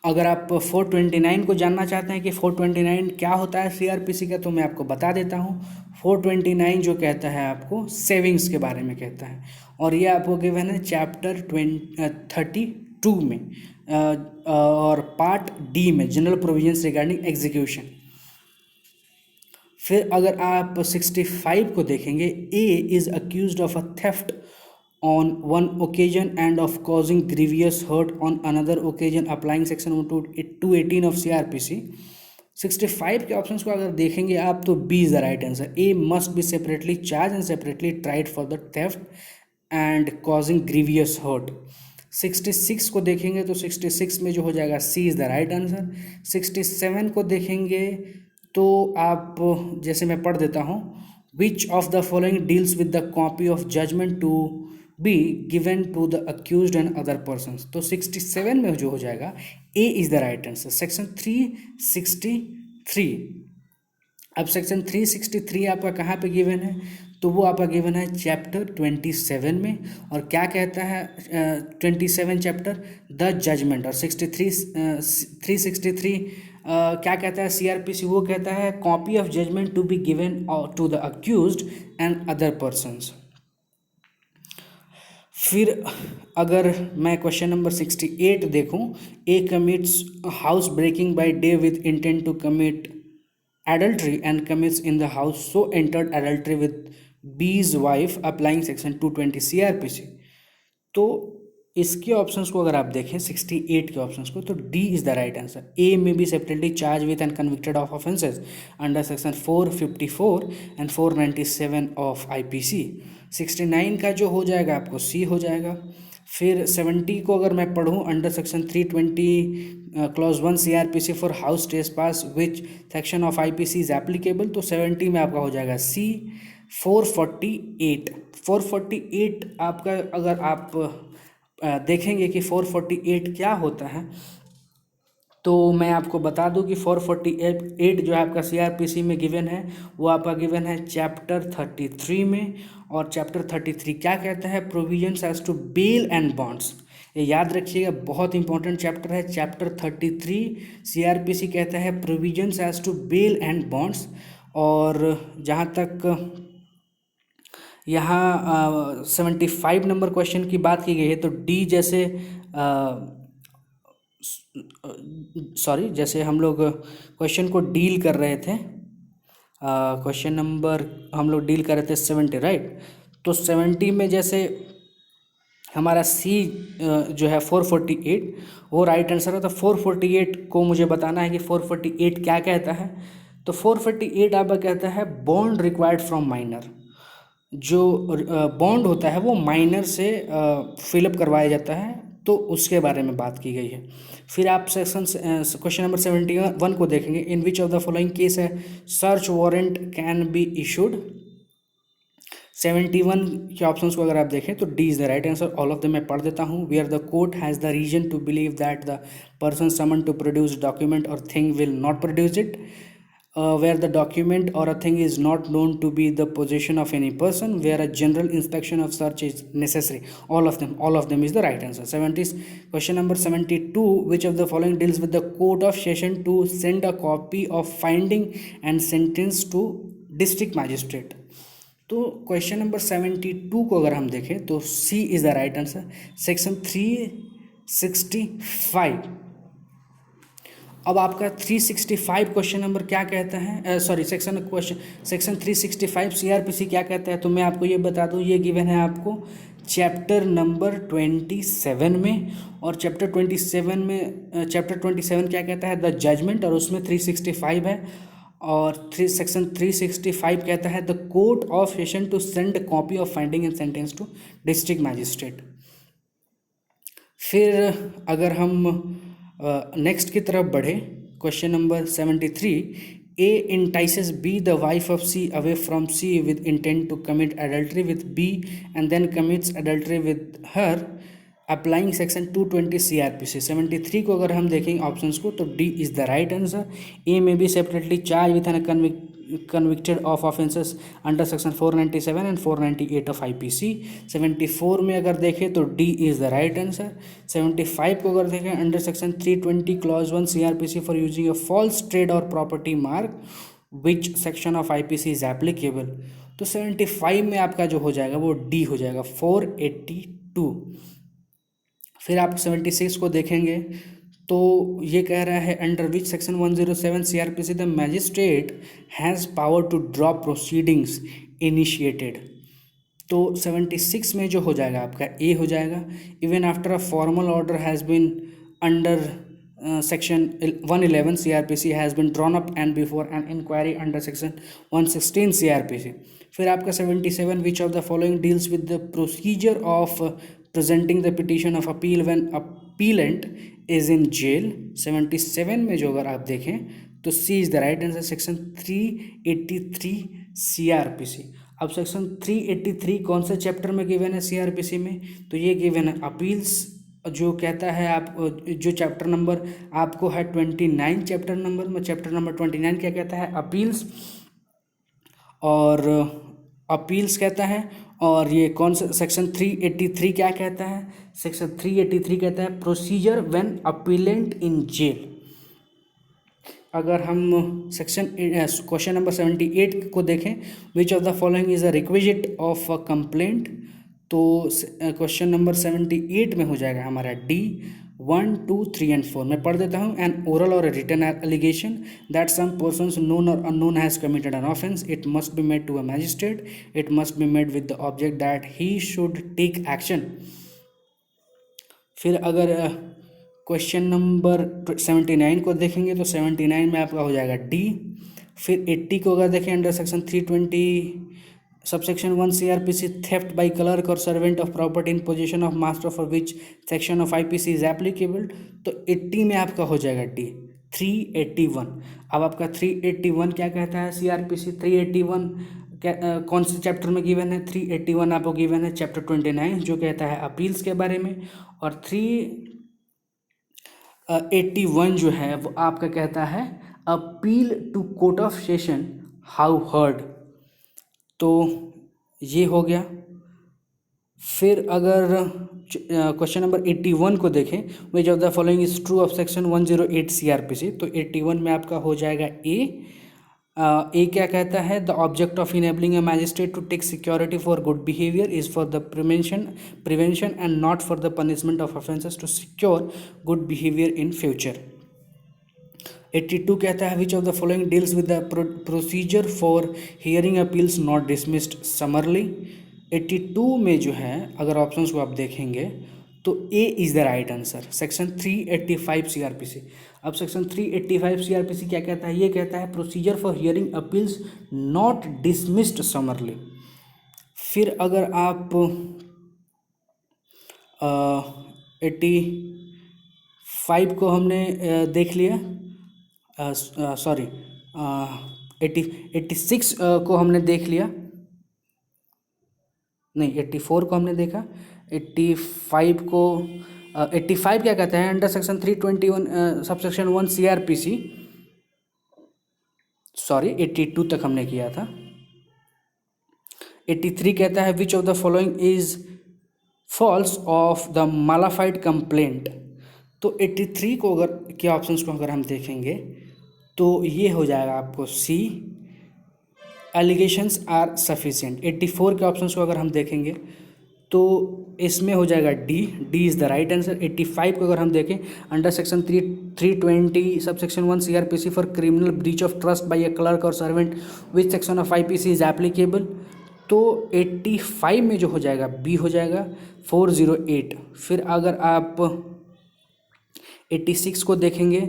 अगर आप 429 को जानना चाहते हैं कि 429 क्या होता है CRPC का, तो मैं आपको बता देता हूँ। 429 जो कहता है आपको सेविंग्स के बारे में कहता है, और ये आपको गिवन है चैप्टर 32 में और पार्ट डी में, जनरल प्रोविजंस रिगार्डिंग एग्जीक्यूशन। फिर अगर आप 65 को देखेंगे, A is accused of a theft on one occasion and of causing grievous hurt on another occasion applying section 218 of CRPC. 65 के ऑप्शंस को अगर देखेंगे आप तो B is the right answer. A must be separately charge and separately tried for the theft and causing grievous hurt. 66 को देखेंगे तो 66 में जो हो जाएगा C is the right answer. 67 को देखेंगे तो आप जैसे मैं पढ़ देता हूँ, which of the following deals with the copy of judgment to be given to the accused and other persons. तो 67 में जो हो जाएगा A is the right answer. Section 363. अब सेक्शन 363 आपका कहाँ पे गिवन है, तो वो आपका गिवन है चैप्टर 27 में. और क्या कहता है 27 चैप्टर, द जजमेंट. और 363 क्या कहता है CRPC, वो कहता है copy of judgment to be given to the accused and other persons. फिर अगर मैं क्वेश्चन नंबर 68 देखूं, A commits house breaking by day with intent to commit adultery and commits in the house so entered adultery with B's wife applying section 220 CRPC. तो इसके options को अगर आप देखें 68 के ऑप्शंस को, तो D is the right answer. A में B separately charge with and convicted of offences under section 454 and 497 of IPC. 69 का जो हो जाएगा आपको सी हो जाएगा. फिर 70 को अगर मैं पढ़ूँ, under section 320 clause 1 CRPC for house trespass which section of IPC is applicable. तो 70 में आपका हो जाएगा सी. 448 आपका अगर आप देखेंगे कि 448 क्या होता है, तो मैं आपको बता दूं कि 448 जो है आपका CRPC में गिवन है, वो आपका गिवन है चैप्टर 33 में. और चैप्टर 33 क्या कहता है, provisions as to bail and bonds. ये याद रखिएगा, बहुत इंपॉर्टेंट चैप्टर है. चैप्टर 33 CRPC कहता है provisions as to bail and bonds. और जहाँ तक यहाँ 75 नंबर क्वेश्चन की बात की गई है, तो डी जैसे जैसे हम लोग क्वेश्चन को डील कर रहे थे, क्वेश्चन नंबर हम लोग डील कर रहे थे 70, राइट. तो 70 में जैसे हमारा सी जो है 448 वो राइट आंसर है. तो 448 को मुझे बताना है कि 448 क्या कहता है. तो 448 आपका कहता है बॉन्ड रिक्वायर्ड फ्रॉम माइनर. जो बॉन्ड होता है वो माइनर से फिलअप करवाया जाता है, तो उसके बारे में बात की गई है. फिर आप सेक्शन क्वेश्चन नंबर 71 को देखेंगे, in which of the following case है search warrant can be issued. 71 के ऑप्शंस को अगर आप देखें तो D is the right answer. All of them मैं पढ़ देता हूँ. Where the court has the reason to believe that the person summon to produce document or thing will not produce it. Where the document or a thing is not known to be the possession of any person, where a general inspection of search is necessary. All of them is the right answer. 70 question number 72, which of the following deals with the court of session to send a copy of finding and sentence to district magistrate. तो question number 72 को अगर हम देखें तो C is the right answer. Section 365. अब आपका 365 question number क्या कहता है, सेक्शन 365 CRPC क्या कहता है, तो मैं आपको ये बता दूं, ये गिवन है आपको चैप्टर नंबर 27 में. और चैप्टर 27 क्या कहता है, द जजमेंट, और उसमें 365 है. और सेक्शन 365 कहता है the court of session to send copy of finding and sentence to district magistrate. फिर अगर हम नेक्स्ट की तरफ बढ़े, question number 73, A entices B the wife of C away from C with intent to commit adultery with B and then commits adultery with her applying section 220 CRPC. 73 को अगर हम देखेंगे ऑप्शंस को, तो D is the right answer. A में B separately charge with and convicted of offenses under section 497 and 498 of IPC. 74 में अगर देखें तो D is the right answer. 75 को अगर देखें under section 320 clause 1 CRPC for using a false trade or property mark which section of IPC is applicable. तो 75 में आपका जो हो जाएगा वो D हो जाएगा 482. फिर आप 76 को देखेंगे तो ये कह रहा है under which section 107 CRPC the magistrate has power to drop proceedings initiated. तो 76 में जो हो जाएगा आपका ए हो जाएगा। Even after a formal order has been under section 111 CRPC has been drawn up and before an inquiry under section 116 CRPC। फिर आपका 77 which of the following deals with the procedure of presenting the petition of appeal when appellant is in jail. 77 में जो अगर आप देखें तो C is the right answer, section 383 CRPC। अब section 383 कौन से चैप्टर में गिवन है CRPC में? तो ये गिवन है अपील्स, जो कहता है आप जो चैप्टर नंबर आपको है 29 चैप्टर नंबर में। चैप्टर नंबर 29 क्या कहता है? अपील्स, और अपील्स कहता है। और ये कौन सा सेक्शन 383 क्या कहता है? सेक्शन 383 कहता है procedure when appellant in jail. अगर हम सेक्शन क्वेश्चन नंबर 78 को देखें, which of the following is a requisite of a complaint, तो क्वेश्चन नंबर 78 में हो जाएगा हमारा डी 1, 2, 3 एंड 4। मैं पढ़ देता हूँ। An oral or written allegation that some persons known or unknown has committed an offence, it must be made to a magistrate, it must be made with the object that he should take action. फिर अगर question number 79 को देखेंगे तो 79 में आपका हो जाएगा D. फिर 80 को अगर देखें under section 320 subsection 1 CRPC, theft by clerk or servant of property in position of master for which section of IPC is applicable, तो 80 में आपका हो जाएगा डी 381। अब आपका 381 क्या कहता है? CRPC 381 कौन से चैप्टर में गिवन है? 381 आपको गिवन है चैप्टर 29 जो कहता है अपील्स के बारे में, और 381 जो है वो आपका कहता है appeal to court of session how heard. तो ये हो गया। फिर अगर क्वेश्चन नंबर 81 को देखें, which of the following is true of section 108 CRPC, तो 81 में आपका हो जाएगा ए क्या कहता है? The object of enabling a magistrate to take security for good behaviour is for the prevention and not for the punishment of offences to secure good behaviour in future. 82 कहता है which of the following deals with the procedure for hearing appeals not dismissed summarily. 82 में जो है अगर options को आप देखेंगे तो A is the right answer, section 385 CRPC। अब सेक्शन 385 CRPC क्या कहता है? ये कहता है procedure for hearing appeals not dismissed summarily. फिर अगर आप 85 को हमने देख लिया, सॉरी 86 को हमने देख लिया, नहीं 84 को हमने देखा। 85 को 85 क्या कहता है? Under section 321 subsection 1 CRPC, sorry 82 तक हमने किया था। 83 कहता है which of the following is false of the malafide complaint, तो 83 को अगर के ऑप्शंस को अगर हम देखेंगे तो ये हो जाएगा आपको सी एलिगेशंस आर सफिशिएंट। 84 के ऑप्शंस को अगर हम देखेंगे तो इसमें हो जाएगा D is the right answer. 85 को अगर हम देखें under section 320 subsection 1 CRPC for criminal breach of trust by a clerk or servant which section of IPC is applicable, तो 85 में जो हो जाएगा बी हो जाएगा 408। फिर अगर आप 86 को देखेंगे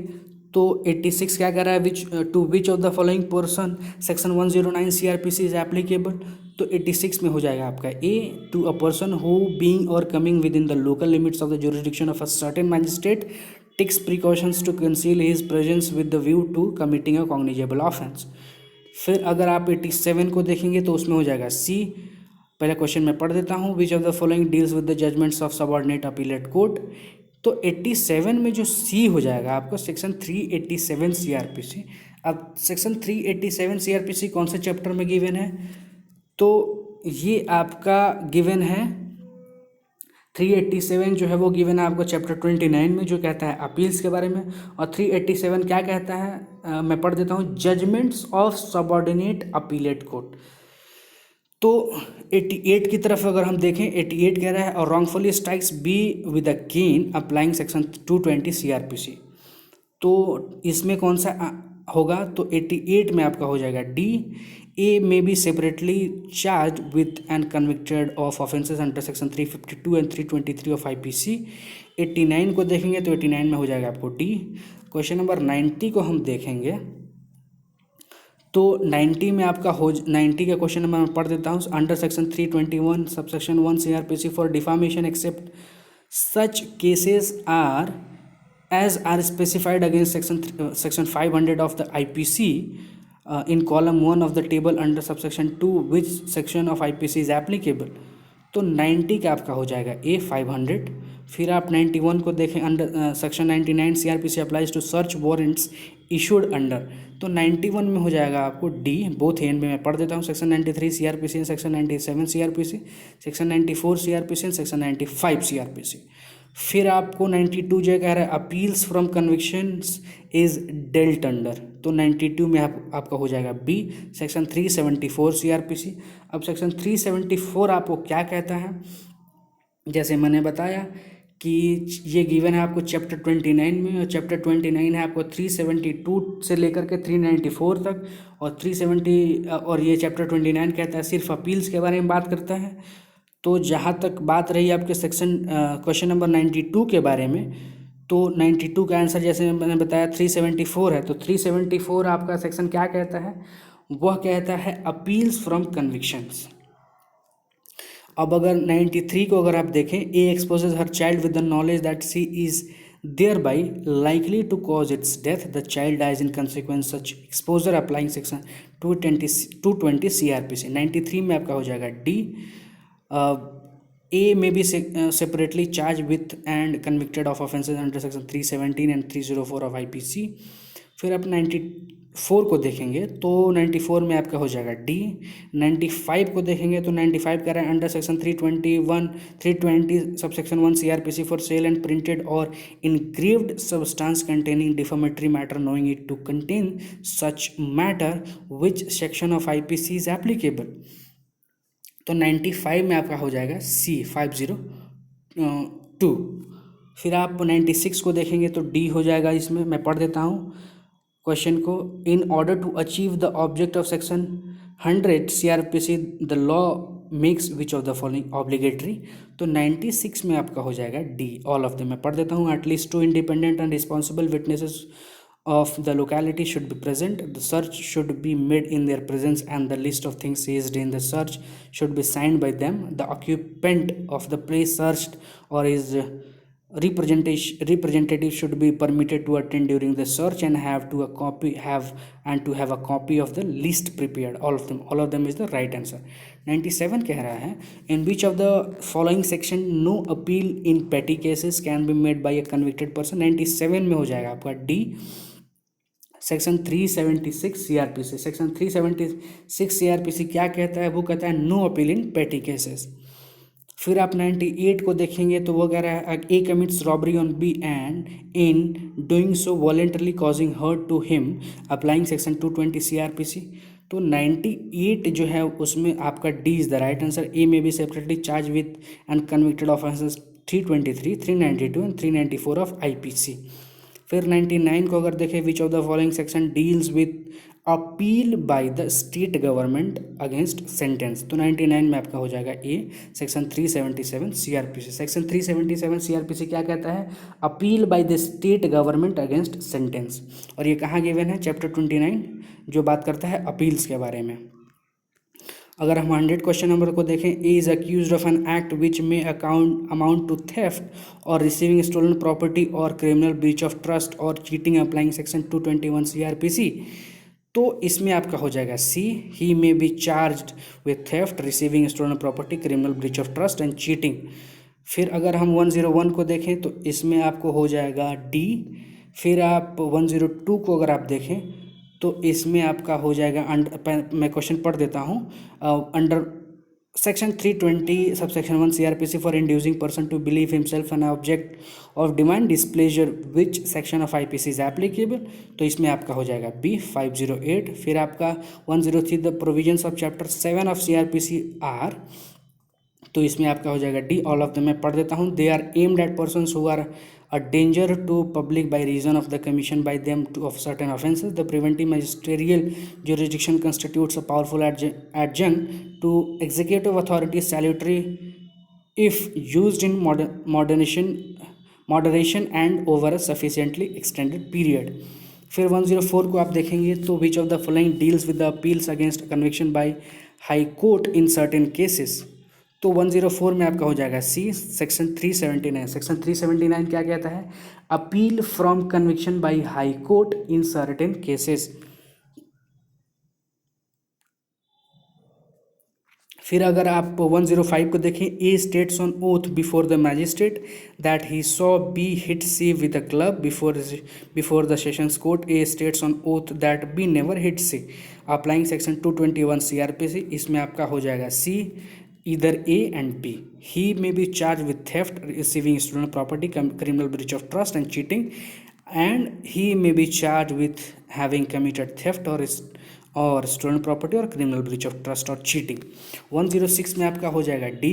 तो 86 क्या कह रहा है? Which of the following person section 109 CRPC is applicable, तो 86 में हो जाएगा आपका A to a person who being or coming within the local limits of the jurisdiction of a certain magistrate takes precautions to conceal his presence with the view to committing a cognizable offence. फिर अगर आप 87 को देखेंगे तो उसमें हो जाएगा सी। पहला क्वेश्चन मैं पढ़ देता हूँ। Which of the following deals with the judgements of subordinate appellate court, तो 87 में जो सी हो जाएगा आपको सेक्शन 387 CRPC। अब सेक्शन 387 CRPC कौन से चैप्टर में गिवन है? तो ये आपका गिवन है 387 जो है वो गिवन है आपको चैप्टर 29 में जो कहता है अपील्स के बारे में। और 387 क्या कहता है? मैं पढ़ देता हूँ, judgements of subordinate appellate court. तो 88 की तरफ अगर हम देखें, 88 कह रहा है और wrongfully strikes B with a cane applying section 220 CRPC, तो इसमें कौन सा होगा? तो 88 में आपका हो जाएगा D A may be separately charged with and convicted of offences under section 352 and 323 of IPC। 89 को देखेंगे तो 89 में हो जाएगा आपको D। क्वेश्चन नंबर 90 को हम देखेंगे तो 90 में आपका 90 का क्वेश्चन नंबर मैं पढ़ देता हूँ। Under section 321 subsection 1 CRPC for defamation except such cases are as are specified against section 500 of the IPC in column 1 of the table under subsection 2 which section of IPC is applicable। तो 90 का आपका हो जाएगा A 500। फिर आप 91 को देखें under section 99 CRPC applies to search warrants issued under. तो 91 में हो जाएगा आपको D। बोथ एंड में मैं पढ़ देता हूँ। Section 93 CRPC and section 97 CRPC, section 94 CRPC and section 95 CRPC। फिर आपको 92 जो कह रहा है appeals from convictions is dealt under. तो 92 में आपका हो जाएगा B। Section 374 CRPC। अब सेक्शन 374 आपको क्या कहता है, जैसे मैंने बताया कि ये गिवन है आपको चैप्टर 29 में, और चैप्टर 29 है आपको 372 से लेकर के 394 तक, और 370 और ये चैप्टर 29 कहता है सिर्फ अपील्स के बारे में बात करता है। तो जहाँ तक बात रही आपके सेक्शन क्वेश्चन नंबर 92 के बारे में, तो 92 का आंसर जैसे मैंने बताया 374 है। तो 374 आपका सेक्शन क्या कहता है, वह कहता है अपील्स फ्रॉम कन्विक्शंस। अब अगर 93 को अगर आप देखें, A exposes her child with the knowledge that she is thereby likely to cause its death, the child dies in consequence such exposure, applying section 220 CRPC। 93 में आपका हो जाएगा D। A may be separately charged with and convicted of offences under section 317 and 304 of IPC। फिर आप 94 को देखेंगे तो 94 में आपका हो जाएगा D। 95 को देखेंगे तो 95 कह रहा है under section 320 subsection 1 CRPC for sale and printed or engraved substance containing defamatory matter knowing it to contain such matter which section of IPC is applicable. तो 95 में आपका हो जाएगा C 502। फिर आप 96 को देखेंगे तो D हो जाएगा। इसमें मैं पढ़ देता हूँ क्वेश्चन को। In order to achieve the object of section 100 CRPC the law makes which of the following obligatory. तो 96 में आपका हो जाएगा D ऑल ऑफ देम। मैं पढ़ देता हूँ। At least 2 independent and responsible witnesses of the locality should be present, the search should be made in their presence, and the list of things seized in the search should be signed by them, the occupant of the place searched or his representative should be permitted to attend during the search and have a copy of the list prepared। all of them is the right answer। 97 कह रहा है in which of the following section no appeal in petty cases can be made by a convicted person। 97 में हो जाएगा आपका D। Section 376 CRPC। Section 376 CRPC क्या कहता है, वो कहता है नो अपील इन पेटी केसेस। फिर आप 98 को देखेंगे तो वो कह रहा है A commits robbery on B and in doing so voluntarily causing hurt to him, applying section 220 CRPC। तो 98 जो है उसमें आपका D is the right answer. A में B separately charge with and convicted of offences 323, 392 and 394 of IPC। फिर 99 को अगर देखें which of the following section deals with appeal by the state government against sentence. तो 99 में आपका हो जाएगा A section 377 CRPC। Section 377 CRPC क्या कहता है, appeal by the state government against sentence. और ये कहाँ गिवन है, चैप्टर 29 जो बात करता है अपील्स के बारे में। अगर हम 100 क्वेश्चन नंबर को देखें, A is accused of an act which may amount to theft or receiving stolen property or criminal breach of trust or cheating applying section 221 CRPC। तो इसमें आपका हो जाएगा C, he may be charged with theft, receiving stolen property, criminal breach of trust and cheating. फिर अगर हम 101 को देखें तो इसमें आपको हो जाएगा D। फिर आप 102 को अगर आप देखें तो इसमें आपका हो जाएगा मैं क्वेश्चन पढ़ देता हूँ। Under section 320 subsection 1 CRPC for inducing person to believe himself an object of divine displeasure which section of IPC is applicable. तो इसमें आपका हो जाएगा B 508। फिर आपका 103 the provisions of chapter 7 of CRPC are तो इसमें आपका हो जाएगा डी, ऑल ऑफ द। मैं पढ़ देता हूँ। They are aimed at persons who are a danger to public by reason of the commission by them to of certain offences. The preventive magisterial jurisdiction constitutes a powerful adjunct to executive authority, salutary if used in moderation and over a sufficiently extended period। फिर 104 को आप देखेंगे तो which of the following deals with the appeals against conviction by high court in certain cases. तो 104 में आपका हो जाएगा सी, सेक्शन 379। सेक्शन 379 क्या कहता है? Appeal from conviction by high court in certain cases. फिर अगर आप 105 को देखें, A states on oath before the magistrate that he saw B hit C with a club before the sessions court. A states on oath that B never hit C applying section 221 CRPC। इसमें आपका हो जाएगा सी, either A and B। He may be charged with theft, receiving stolen property, criminal breach of trust and cheating, and he may be charged with having committed theft or stolen property or criminal breach of trust or cheating। 106 में आपका हो जाएगा D।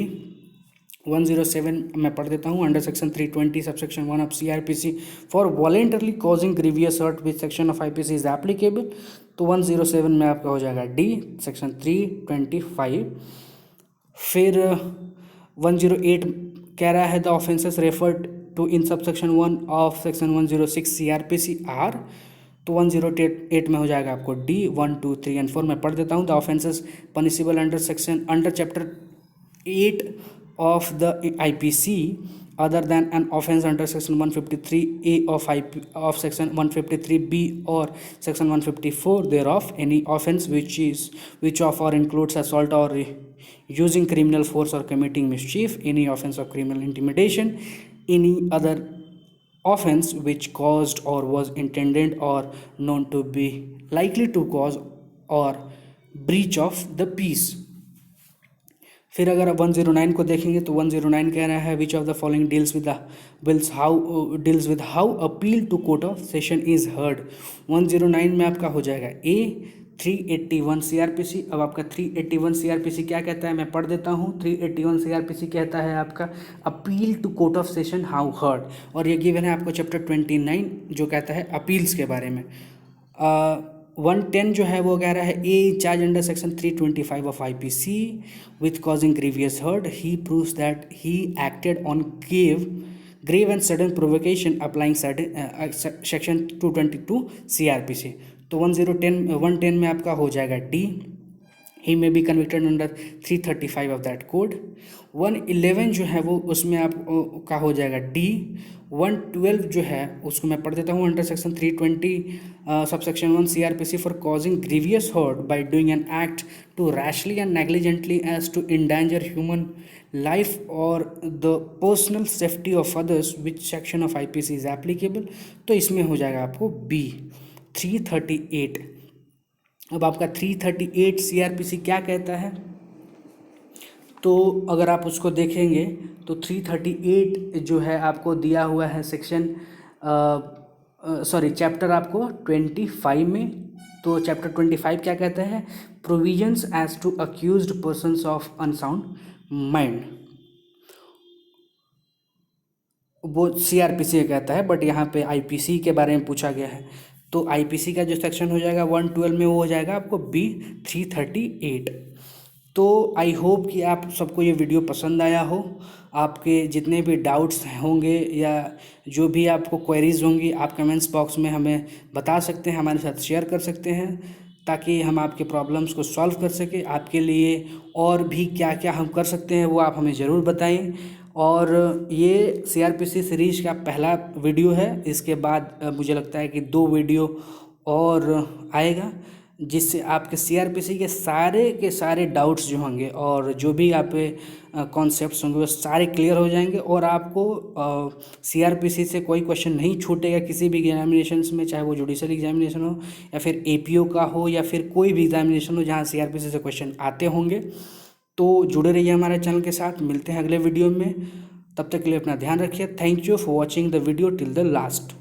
107 मैं पढ़ देता हूँ। Under section 320 subsection 1 of CRPC for voluntarily causing grievous hurt which section of IPC is applicable. तो 107 में आपका हो जाएगा D, सेक्शन 325। फिर 108 कह रहा है the offences referred to in subsection 1 of section 106 CRPC are. तो 108 में हो जाएगा आपको D, 1, 2, 3 and 4। मैं पढ़ देता हूँ। The offences punishable under chapter 8 of the IPC other than an offence under section 153A of section 153B or section 154 thereof, any offence which of or includes assault or using criminal force or committing mischief, any offence of criminal intimidation, any other offence which caused or was intended or known to be likely to cause or breach of the peace। फिर अगर आप 109 को देखेंगे तो 109 कह रहा है which of the following deals with how appeal to court of session is heard. 109 में आपका हो जाएगा ए, 381 CRPC। अब आपका 381 CRPC क्या कहता है? मैं पढ़ देता हूँ। 381 CRPC कहता है आपका appeal to court of session how heard, और ये गिवन है आपको चैप्टर 29 जो कहता है अपील्स के बारे में। 110 जो है वो कह रहा है A charge under section 325 of IPC with causing grievous hurt. He proves that he acted on grave and sudden provocation applying section 222 CRPC। तो 110 में आपका हो जाएगा D, he may B convicted under 335 of that code. 111 जो है वो उसमें आप का हो जाएगा D। 112 जो है उसको मैं पढ़ देता हूँ। Under section 320 subsection 1 CRPC for causing grievous hurt by doing an act to rashly and negligently as to endanger human life or the personal safety of others which section of IPC is applicable. तो इसमें हो जाएगा आपको B, 338। अब आपका 338 CRPC क्या कहता है? तो अगर आप उसको देखेंगे तो 338 जो है आपको दिया हुआ है सेक्शन चैप्टर आपको 25 में। तो चैप्टर 25 क्या कहता है? Provisions as to accused persons of unsound mind. वो CRPC कहता है, बट यहाँ पे IPC के बारे में पूछा गया है। तो IPC का जो सेक्शन हो जाएगा 112 में वो हो जाएगा आपको B, 338। तो आई होप कि आप सबको ये वीडियो पसंद आया हो। आपके जितने भी डाउट्स होंगे या जो भी आपको क्वेरीज होंगी आप कमेंट्स बॉक्स में हमें बता सकते हैं, हमारे साथ शेयर कर सकते हैं, ताकि हम आपके प्रॉब्लम्स को सॉल्व कर सकें। आपके लिए और भी क्या क्या हम कर सकते हैं वो आप हमें ज़रूर बताएं। और ये CRPC सीरीज का पहला वीडियो है। इसके बाद मुझे लगता है कि 2 वीडियो और आएगा, जिससे आपके CRPC के सारे डाउट्स जो होंगे और जो भी आप कॉन्सेप्ट्स होंगे वो सारे क्लियर हो जाएंगे, और आपको CRPC से कोई क्वेश्चन नहीं छूटेगा किसी भी एग्जामिनेशंस में, चाहे वो जुडिशल एग्जामिनेशन हो या फिर APO का हो या फिर कोई भी एग्जामिनेशन हो जहाँ CRPC से क्वेश्चन आते होंगे। तो जुड़े रहिए हमारे चैनल के साथ। मिलते हैं अगले वीडियो में, तब तक के लिए अपना ध्यान रखिए। Thank you for watching the video till the last.